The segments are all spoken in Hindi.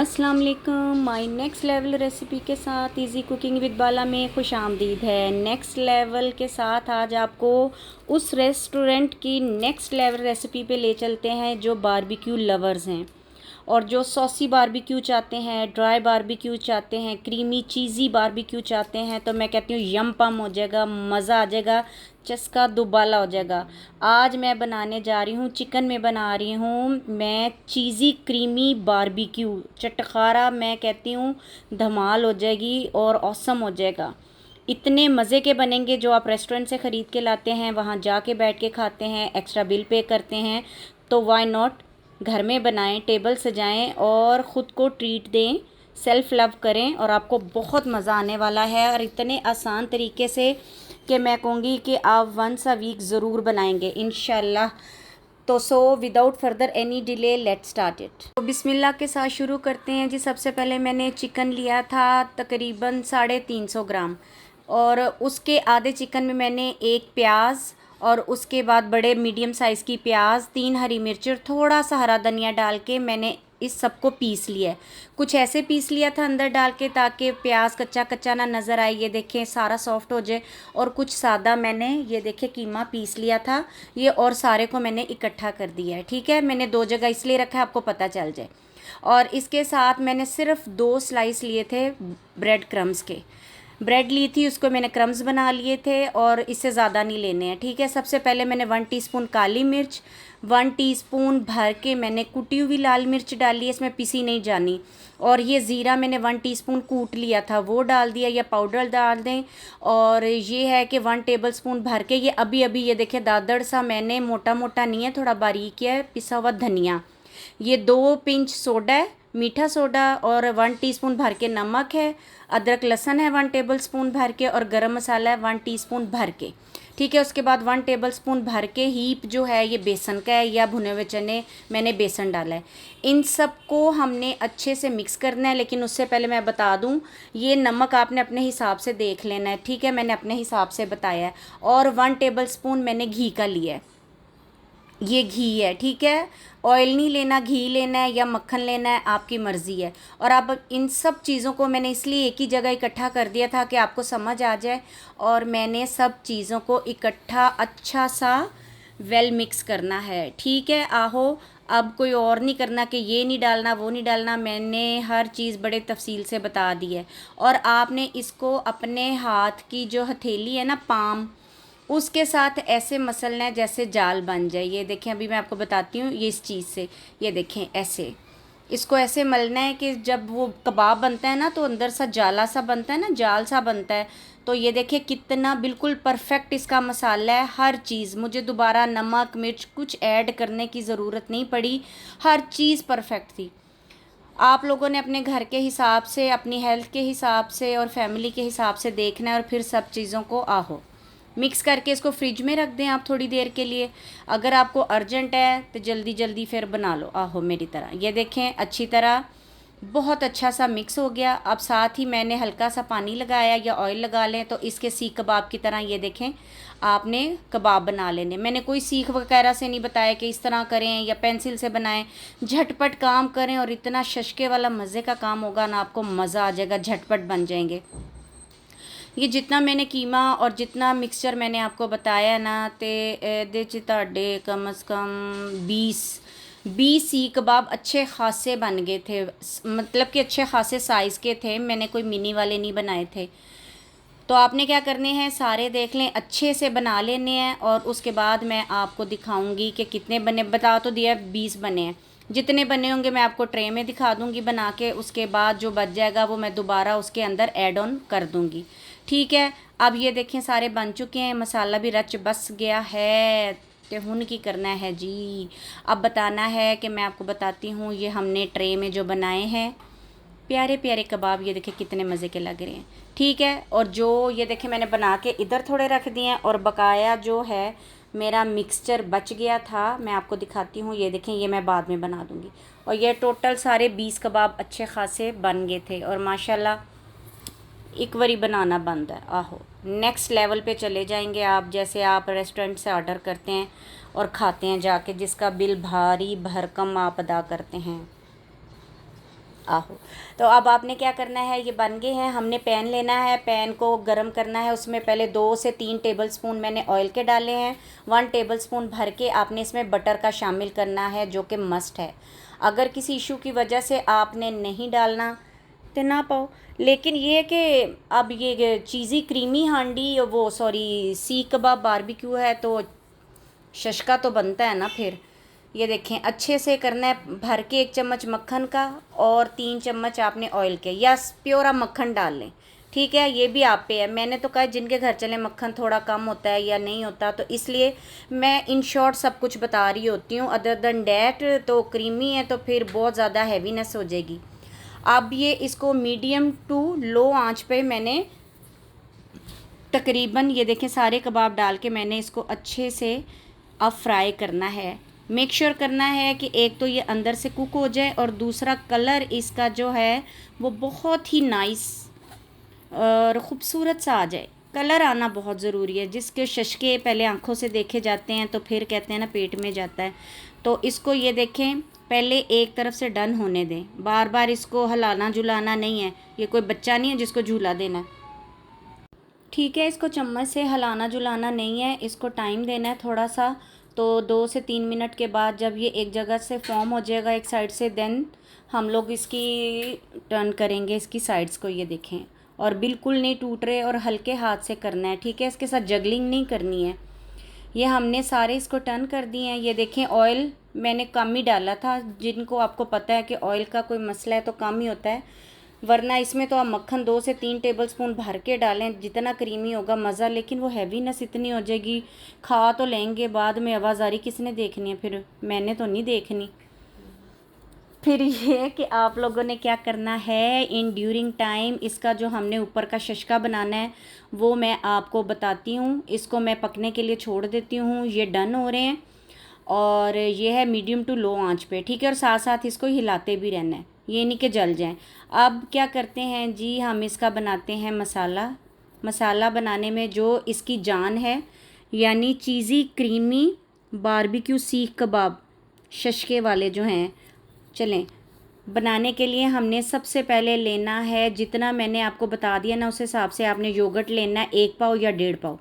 अस्सलाम वालेकुम। माय नेक्स्ट लेवल रेसिपी के साथ इजी कुकिंग विद बाला में खुश आमदीद है। नेक्स्ट लेवल के साथ आज आपको उस रेस्टोरेंट की नेक्स्ट लेवल रेसिपी पे ले चलते हैं जो बारबेक्यू लवर्स हैं और जो सॉसी बारबेक्यू चाहते हैं, ड्राई बारबेक्यू चाहते हैं, क्रीमी चीज़ी बारबेक्यू चाहते हैं, तो मैं कहती हूँ यम पम हो जाएगा, मज़ा आ जाएगा, चस्का दुबाला हो जाएगा। आज मैं बनाने जा रही हूँ, चिकन में बना रही हूँ मैं चीज़ी क्रीमी बारबेक्यू चटखारा। मैं कहती हूँ धमाल हो जाएगी और ऑसम हो जाएगा। इतने मज़े के बनेंगे जो आप रेस्टोरेंट से ख़रीद के लाते हैं, वहाँ जाके बैठ के खाते हैं, एक्स्ट्रा बिल पे करते हैं, तो वाई नॉट घर में बनाएं, टेबल सजाएं और ख़ुद को ट्रीट दें, सेल्फ़ लव करें और आपको बहुत मज़ा आने वाला है। और इतने आसान तरीके से कि मैं कहूँगी कि आप वंस अ वीक ज़रूर बनाएंगे इंशाल्लाह। तो without further any delay let's start it. तो बिस्मिल्लाह के साथ शुरू करते हैं जी। सबसे पहले मैंने चिकन लिया था तकरीबन 350 ग्राम और उसके आधे चिकन में मैंने एक प्याज और उसके बाद बड़े मीडियम साइज़ की प्याज, 3 हरी मिर्च और थोड़ा सा हरा धनिया डाल के मैंने इस सबको पीस लिया है। कुछ ऐसे पीस लिया था अंदर डाल के ताकि प्याज कच्चा कच्चा ना नज़र आए, ये देखें सारा सॉफ्ट हो जाए। और कुछ सादा मैंने ये देखें कीमा पीस लिया था ये, और सारे को मैंने इकट्ठा कर दिया है। ठीक है, मैंने 2 जगह इसलिए रखा है आपको पता चल जाए। और इसके साथ मैंने सिर्फ 2 स्लाइस लिए थे ब्रेड क्रम्स के। ब्रेड ली थी, उसको मैंने क्रम्स बना लिए थे और इससे ज़्यादा नहीं लेने हैं। ठीक है, सबसे पहले मैंने 1 टीस्पून काली मिर्च, 1 टीस्पून भर के मैंने कुटी हुई लाल मिर्च डाली है, इसमें पिसी नहीं जानी। और ये ज़ीरा मैंने 1 टीस्पून कूट लिया था वो डाल दिया, या पाउडर डाल दें। और ये है कि 1 टेबलस्पून भर के, ये अभी अभी ये देखिए दादड़ सा मैंने, मोटा मोटा नहीं है, थोड़ा बारीक है पिसा हुआ धनिया। ये 2 पिंच सोडा है, मीठा सोडा, और 1 टीस्पून भर के नमक है। अदरक लहसुन है 1 टेबलस्पून भर के, और गरम मसाला है 1 टीस्पून भर के। ठीक है, उसके बाद 1 टेबलस्पून भर के हीप जो है ये बेसन का है, या भुने हुए चने मैंने बेसन डाला है। इन सब को हमने अच्छे से मिक्स करना है, लेकिन उससे पहले मैं बता दूं ये नमक आपने अपने हिसाब से देख लेना है। ठीक है, मैंने अपने हिसाब से बताया है। और 1 टेबलस्पून मैंने घी का लिया है, ये घी है। ठीक है, ऑयल नहीं लेना, घी लेना है या मक्खन लेना है, आपकी मर्ज़ी है। और अब इन सब चीज़ों को मैंने इसलिए एक ही जगह इकट्ठा कर दिया था कि आपको समझ आ जाए। और मैंने सब चीज़ों को इकट्ठा अच्छा सा वेल मिक्स करना है। ठीक है, आहो अब कोई और नहीं करना कि ये नहीं डालना वो नहीं डालना, मैंने हर चीज़ बड़े तफसील से बता दी है। और आपने इसको अपने हाथ की जो हथेली है ना, पाम, उसके साथ ऐसे मसलना है जैसे जाल बन जाए। ये देखें, अभी मैं आपको बताती हूँ ये इस चीज़ से, ये देखें ऐसे इसको ऐसे मलना है कि जब वो कबाब बनता है ना तो अंदर सा जाला सा बनता है ना, जाल सा बनता है। तो ये देखिए कितना बिल्कुल परफेक्ट इसका मसाला है। हर चीज़, मुझे दोबारा नमक मिर्च कुछ ऐड करने की ज़रूरत नहीं पड़ी, हर चीज़ परफेक्ट थी। आप लोगों ने अपने घर के हिसाब से, अपनी हेल्थ के हिसाब से और फैमिली के हिसाब से देखना है, और फिर सब चीज़ों को आहो मिक्स करके इसको फ्रिज में रख दें आप थोड़ी देर के लिए। अगर आपको अर्जेंट है तो जल्दी जल्दी फिर बना लो, आहो मेरी तरह। ये देखें अच्छी तरह बहुत अच्छा सा मिक्स हो गया। अब साथ ही मैंने हल्का सा पानी लगाया, या ऑयल लगा लें तो इसके सीख कबाब की तरह ये देखें आपने कबाब बना लेने। मैंने कोई सीख वगैरह से नहीं बताया कि इस तरह करें या पेंसिल से बनाएं। झटपट काम करें और इतना शशके वाला मज़े का काम होगा ना, आपको मज़ा आ जाएगा, झटपट बन जाएंगे। ये जितना मैंने कीमा और जितना मिक्सचर मैंने आपको बताया ना, तो ਇਹਦੇ 'ਚ ਤੁਹਾਡੇ कम से कम 20 सीख कबाब अच्छे खासे बन गए थे। मतलब कि अच्छे खासे साइज़ के थे, मैंने कोई मिनी वाले नहीं बनाए थे। तो आपने क्या करने हैं, सारे देख लें, अच्छे से बना लेने हैं। और उसके बाद मैं आपको दिखाऊंगी कि कितने बने। बता तो दिया 20 बने हैं, जितने बने होंगे मैं आपको ट्रे में दिखा दूंगी बना के। उसके बाद जो बच जाएगा वो मैं दोबारा उसके अंदर ऐड ऑन कर दूंगी। ठीक है, अब ये देखें सारे बन चुके हैं, मसाला भी रच बस गया है। तो हुन की करना है जी, अब बताना है कि मैं आपको बताती हूँ। ये हमने ट्रे में जो बनाए हैं प्यारे प्यारे कबाब, ये देखें कितने मज़े के लग रहे हैं। ठीक है, और जो ये देखें मैंने बना के इधर थोड़े रख दिए हैं, और बकाया जो है मेरा मिक्सचर बच गया था, मैं आपको दिखाती हूँ। ये देखें, ये मैं बाद में बना दूँगी। और ये टोटल सारे 20 कबाब अच्छे खासे बन गए थे, और माशाल्लाह एक बारी बनाना बंद है। आहो नेक्स्ट लेवल पे चले जाएंगे आप, जैसे आप रेस्टोरेंट से ऑर्डर करते हैं और खाते हैं जाके, जिसका बिल भारी भरकम आप अदा करते हैं। आहो। तो अब आपने क्या करना है, ये बन गए हैं। हमने पैन लेना है, पैन को गरम करना है। उसमें पहले 2 से 3 टेबलस्पून मैंने ऑयल के डाले हैं। 1 टेबलस्पून भर के आपने इसमें बटर का शामिल करना है, जो कि मस्ट है। अगर किसी इशू की वजह से आपने नहीं डालना तो ना पाओ, लेकिन ये है कि अब ये चीज़ी क्रीमी हांडी, वो सॉरी सीख कबाब बारबेक्यू है, तो शशका तो बनता है ना फिर। ये देखें, अच्छे से करना है। भर के 1 चम्मच मक्खन का और 3 चम्मच आपने ऑयल के, या प्योर आप मक्खन डाल लें, ठीक है। ये भी आप पे है। मैंने तो कहा जिनके घर चले मक्खन थोड़ा कम होता है या नहीं होता, तो इसलिए मैं इन शॉर्ट सब कुछ बता रही होती हूँ। अदर देन डैट तो क्रीमी है तो फिर बहुत ज़्यादा हैवीनेस हो जाएगी। अब ये इसको मीडियम टू लो आंच पे मैंने तकरीबन, ये देखें, सारे कबाब डाल के मैंने इसको अच्छे से अब फ्राई करना है। मेक श्योर करना है कि एक तो ये अंदर से कुक हो जाए और दूसरा कलर इसका जो है वो बहुत ही नाइस और ख़ूबसूरत सा आ जाए। कलर आना बहुत ज़रूरी है। जिसके शशके पहले आंखों से देखे जाते हैं तो फिर कहते हैं ना पेट में जाता है। तो इसको ये देखें, पहले एक तरफ से डन होने दें। बार बार इसको हिलाना झुलाना नहीं है। ये कोई बच्चा नहीं है जिसको झूला देना है, ठीक है। इसको चम्मच से हिलाना झुलाना नहीं है, इसको टाइम देना है थोड़ा सा। तो 2 से 3 मिनट के बाद जब ये एक जगह से फॉर्म हो जाएगा एक साइड से, देन हम लोग इसकी टर्न करेंगे इसकी साइड्स को। ये देखें, और बिल्कुल नहीं टूट रहे और हल्के हाथ से करना है, ठीक है। इसके साथ जगलिंग नहीं करनी है। ये हमने सारे इसको टर्न कर दिए हैं। ये देखें, ऑयल मैंने कम ही डाला था। जिनको आपको पता है कि ऑयल का कोई मसला है तो कम ही होता है, वरना इसमें तो आप मक्खन 2 से 3 टेबलस्पून भर के डालें, जितना क्रीमी होगा मज़ा। लेकिन वो हैवीनेस इतनी हो जाएगी, खा तो लेंगे, बाद में आवाज़ारी किसने देखनी है, फिर मैंने तो नहीं देखनी। फिर ये कि आप लोगों ने क्या करना है, इन ड्यूरिंग टाइम इसका जो हमने ऊपर का शशका बनाना है वो मैं आपको बताती हूँ। इसको मैं पकने के लिए छोड़ देती हूँ। ये डन हो रहे हैं और ये है मीडियम टू लो आंच पे, ठीक है। और साथ साथ इसको हिलाते भी रहना है, ये नहीं कि जल जाएं। अब क्या करते हैं जी, हम इसका बनाते हैं मसाला। मसाला बनाने में जो इसकी जान है, यानी चीज़ी क्रीमी बारबेक्यू सीख कबाब शशके वाले जो हैं, चलें बनाने के लिए हमने सबसे पहले लेना है, जितना मैंने आपको बता दिया ना उस हिसाब से आपने योगर्ट लेना है, 1 पाव या 1.5 पाव,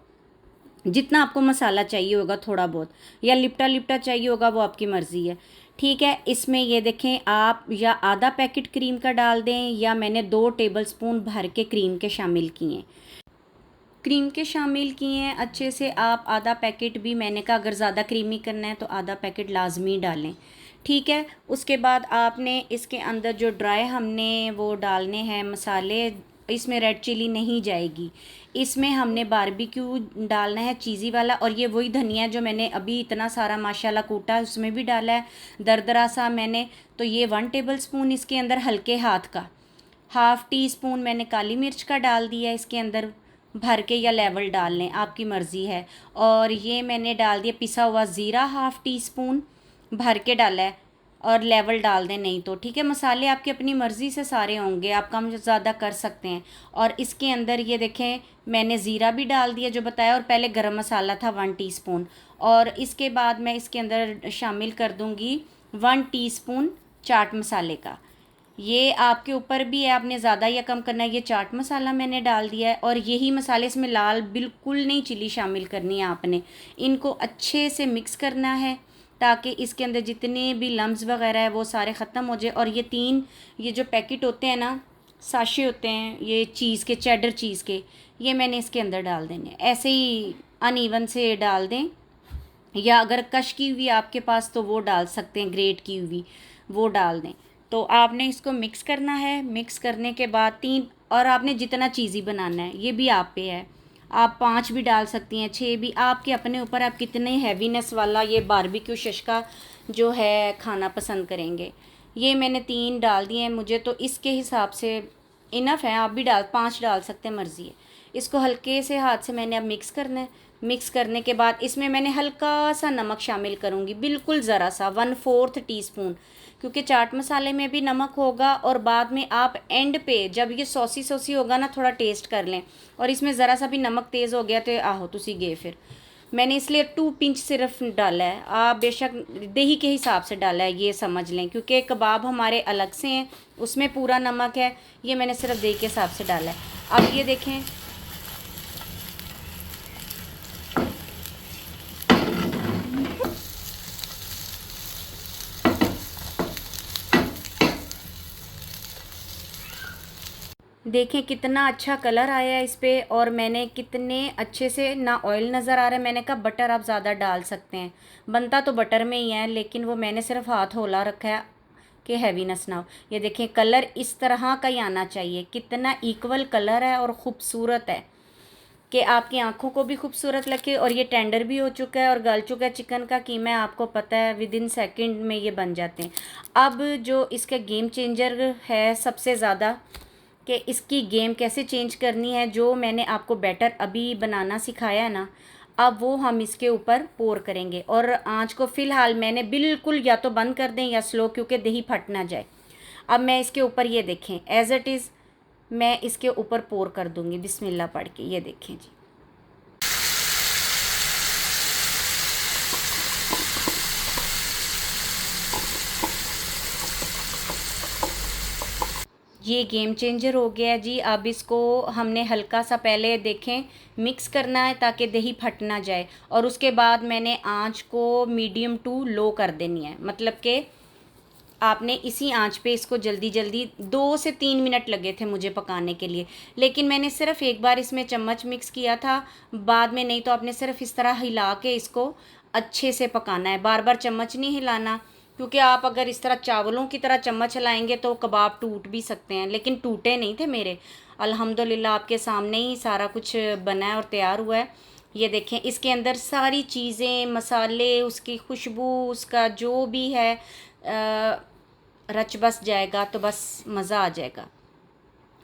जितना आपको मसाला चाहिए होगा, थोड़ा बहुत, या लिपटा लिपटा चाहिए होगा, वो आपकी मर्ज़ी है, ठीक है। इसमें ये देखें, आप या आधा पैकेट क्रीम का डाल दें, या मैंने 2 टेबलस्पून भर के क्रीम के शामिल किए हैं अच्छे से। आप आधा पैकेट भी, मैंने कहा अगर ज़्यादा क्रीमी करना है तो आधा पैकेट लाजमी डालें, ठीक है। उसके बाद आपने इसके अंदर जो ड्राई हमने वो डालने हैं मसाले, इसमें रेड चिली नहीं जाएगी, इसमें हमने बारबेक्यू डालना है चीज़ी वाला। और ये वही धनिया जो मैंने अभी इतना सारा माशाल्लाह कूटा है उसमें भी डाला है दरदरा सा मैंने। तो ये 1 टेबलस्पून इसके अंदर हल्के हाथ का, ½ टीस्पून मैंने काली मिर्च का डाल दिया इसके अंदर भर के, या लेवल डाल लें, आपकी मर्ज़ी है। और ये मैंने डाल दिया पिसा हुआ ज़ीरा, ½ टीस्पून भर के डाला है, और लेवल डाल दें नहीं तो, ठीक है। मसाले आपकी अपनी मर्ज़ी से सारे होंगे, आप कम ज़्यादा कर सकते हैं। और इसके अंदर ये देखें, मैंने ज़ीरा भी डाल दिया जो बताया, और पहले गरम मसाला था 1 टीस्पून। और इसके बाद मैं इसके अंदर शामिल कर दूँगी 1 टीस्पून चाट मसाले का। ये आपके ऊपर भी है, आपने ज़्यादा या कम करना है। ये चाट मसाला मैंने डाल दिया है, और यही मसाले, इसमें लाल बिल्कुल नहीं चिली शामिल करनी है आपने। इनको अच्छे से मिक्स करना है ताकि इसके अंदर जितने भी लम्स वगैरह है वो सारे ख़त्म हो जाए। और ये जो पैकेट होते हैं ना, साशे होते हैं ये चीज़ के, चेडर चीज़ के, ये मैंने इसके अंदर डाल देने। ऐसे ही अनइवन से डाल दें, या अगर कश की हुई आपके पास तो वो डाल सकते हैं, ग्रेट की हुई वो डाल दें। तो आपने इसको मिक्स करना है। मिक्स करने के बाद 3, और आपने जितना चीज़ी बनाना है ये भी आप पे है, आप 5 भी डाल सकती हैं, 6 भी, आपके अपने ऊपर आप कितने हैवीनेस वाला ये बारबेक्यू शशका जो है खाना पसंद करेंगे। ये मैंने 3 डाल दिए हैं, मुझे तो इसके हिसाब से इनफ है, आप भी 5 डाल सकते हैं, मर्ज़ी है। इसको हल्के से हाथ से मैंने अब मिक्स करना है। मिक्स करने के बाद इसमें मैंने हल्का सा नमक शामिल करूँगी, बिल्कुल ज़रा सा, 1/4 टीस्पून, क्योंकि चाट मसाले में भी नमक होगा। और बाद में आप एंड पे जब ये सॉसी होगा ना, थोड़ा टेस्ट कर लें, और इसमें ज़रा सा भी नमक तेज़ हो गया तो आहो तुसी गए फिर। मैंने इसलिए 2 पिंच सिर्फ डाला है, आप बेशक दही के हिसाब से डाला है, ये समझ लें, क्योंकि कबाब हमारे अलग से हैं, उसमें पूरा नमक है, ये मैंने सिर्फ दही के हिसाब से डाला है। अब ये देखें, देखें कितना अच्छा कलर आया है इस पे, और मैंने कितने अच्छे से ना ऑयल नज़र आ रहा है। मैंने कहा बटर आप ज़्यादा डाल सकते हैं, बनता तो बटर में ही है, लेकिन वो मैंने सिर्फ हाथ होला रखा है कि हैवीनेस ना हो। ये देखें कलर इस तरह का ही आना चाहिए, कितना इक्वल कलर है और ख़ूबसूरत है कि आपकी आंखों को भी खूबसूरत लगे। और ये टेंडर भी हो चुका है और गल चुका है चिकन का कीमा, आपको पता है विद इन सेकेंड में ये बन जाते हैं। अब जो इसका गेम चेंजर है सबसे ज़्यादा, कि इसकी गेम कैसे चेंज करनी है, जो मैंने आपको बैटर अभी बनाना सिखाया है ना, अब वो हम इसके ऊपर पोर करेंगे। और आंच को फ़िलहाल मैंने बिल्कुल या तो बंद कर दें या स्लो, क्योंकि दही फट ना जाए। अब मैं इसके ऊपर ये देखें एज़ इट इज़ मैं इसके ऊपर पोर कर दूँगी बिस्मिल्लाह पढ़ के। ये देखें जी, ये गेम चेंजर हो गया है जी। अब इसको हमने हल्का सा पहले देखें मिक्स करना है ताकि दही फट ना जाए, और उसके बाद मैंने आंच को मीडियम टू लो कर देनी है। मतलब कि आपने इसी आंच पे इसको जल्दी जल्दी 2 से 3 मिनट लगे थे मुझे पकाने के लिए, लेकिन मैंने सिर्फ एक बार इसमें चम्मच मिक्स किया था, बाद में नहीं तो आपने सिर्फ इस तरह हिला के इसको अच्छे से पकाना है, बार बार चम्मच नहीं हिलाना, क्योंकि आप अगर इस तरह चावलों की तरह चम्मच हिलाएंगे तो कबाब टूट भी सकते हैं। लेकिन टूटे नहीं थे मेरे, अल्हम्दुलिल्लाह आपके सामने ही सारा कुछ बना है और तैयार हुआ है। ये देखें इसके अंदर सारी चीज़ें, मसाले, उसकी खुशबू, उसका जो भी है रच बस जाएगा तो बस मज़ा आ जाएगा।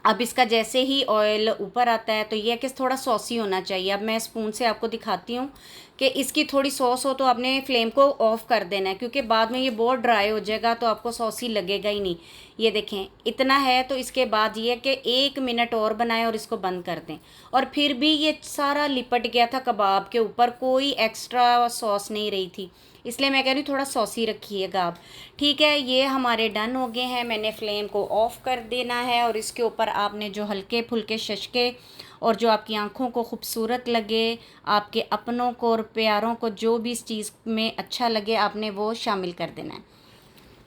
अब इसका जैसे ही ऑयल ऊपर आता है तो ये है कि थोड़ा सॉसी होना चाहिए। अब मैं स्पून से आपको दिखाती हूँ कि इसकी थोड़ी सॉस हो तो आपने फ्लेम को ऑफ़ कर देना है, क्योंकि बाद में ये बहुत ड्राई हो जाएगा तो आपको सॉसी लगेगा ही नहीं। ये देखें इतना है, तो इसके बाद ये है कि 1 मिनट और बनाएं और इसको बंद कर दें। और फिर भी ये सारा लिपट गया था कबाब के ऊपर, कोई एक्स्ट्रा सॉस नहीं रही थी, इसलिए मैं कह रही हूँ थोड़ा सॉसी रखिएगा आप। ठीक है, ये हमारे डन हो गए हैं। मैंने फ्लेम को ऑफ़ कर देना है और इसके ऊपर आपने जो हल्के फुल्के शशके और जो आपकी आंखों को खूबसूरत लगे, आपके अपनों को और प्यारों को जो भी इस चीज़ में अच्छा लगे, आपने वो शामिल कर देना है।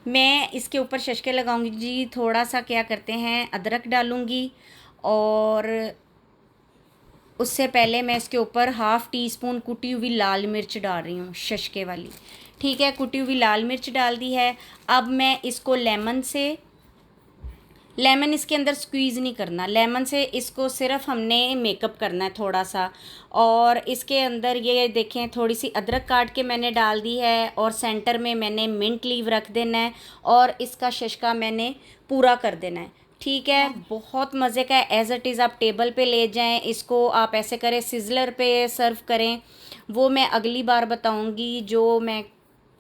मैं इसके ऊपर शशके लगाऊंगी जी, थोड़ा सा क्या करते हैं अदरक डालूंगी, और उससे पहले मैं इसके ऊपर हाफ़ टी स्पून कुटी हुई लाल मिर्च डाल रही हूँ, शशके वाली। ठीक है, कुटी हुई लाल मिर्च डाल दी है। अब मैं इसको लेमन इसके अंदर स्क्वीज़ नहीं करना, लेमन से इसको सिर्फ हमने मेकअप करना है थोड़ा सा। और इसके अंदर ये देखें थोड़ी सी अदरक काट के मैंने डाल दी है, और सेंटर में मैंने मिंट लीव रख देना है, और इसका शशका मैंने पूरा कर देना है। ठीक है, बहुत मज़े का है। एज़ इट इज़ आप टेबल पे ले जाएं इसको, आप ऐसे करें सिज़लर पे सर्व करें, वो मैं अगली बार बताऊंगी। जो मैं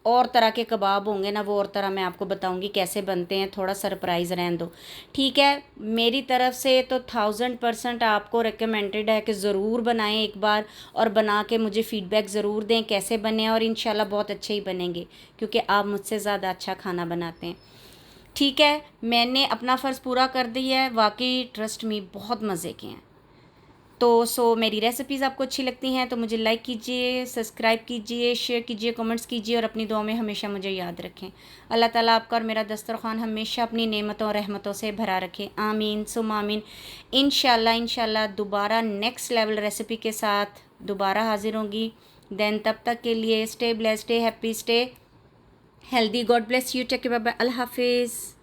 और तरह के कबाब होंगे ना, वो और तरह मैं आपको बताऊंगी कैसे बनते हैं, थोड़ा सरप्राइज़ रहने दो। ठीक है, मेरी तरफ से तो 1000% आपको रिकमेंडेड है कि ज़रूर बनाएं एक बार, और बना के मुझे फ़ीडबैक ज़रूर दें कैसे बने, और इंशाल्लाह बहुत अच्छे ही बनेंगे, क्योंकि आप मुझसे ज़्यादा अच्छा खाना बनाते हैं। ठीक है, मैंने अपना फ़र्ज़ पूरा कर दिया है, वाकई ट्रस्ट मी बहुत मज़े के हैं। तो मेरी रेसिपीज़ आपको अच्छी लगती हैं तो मुझे लाइक कीजिए, सब्सक्राइब कीजिए, शेयर कीजिए, कमेंट्स कीजिए, और अपनी दुआ में हमेशा मुझे याद रखें। अल्लाह ताला आपका और मेरा दस्तरख़्वान हमेशा अपनी नेमतों और रहमतों से भरा रखे, आमीन सुम आमीन। इंशाल्लाह दोबारा नेक्स्ट लेवल रेसिपी के साथ दोबारा हाजिर होंगी। देन तब तक के लिए stay blessed, stay happy, stay healthy. God bless you, take care, bye bye, Allah हाफिज़।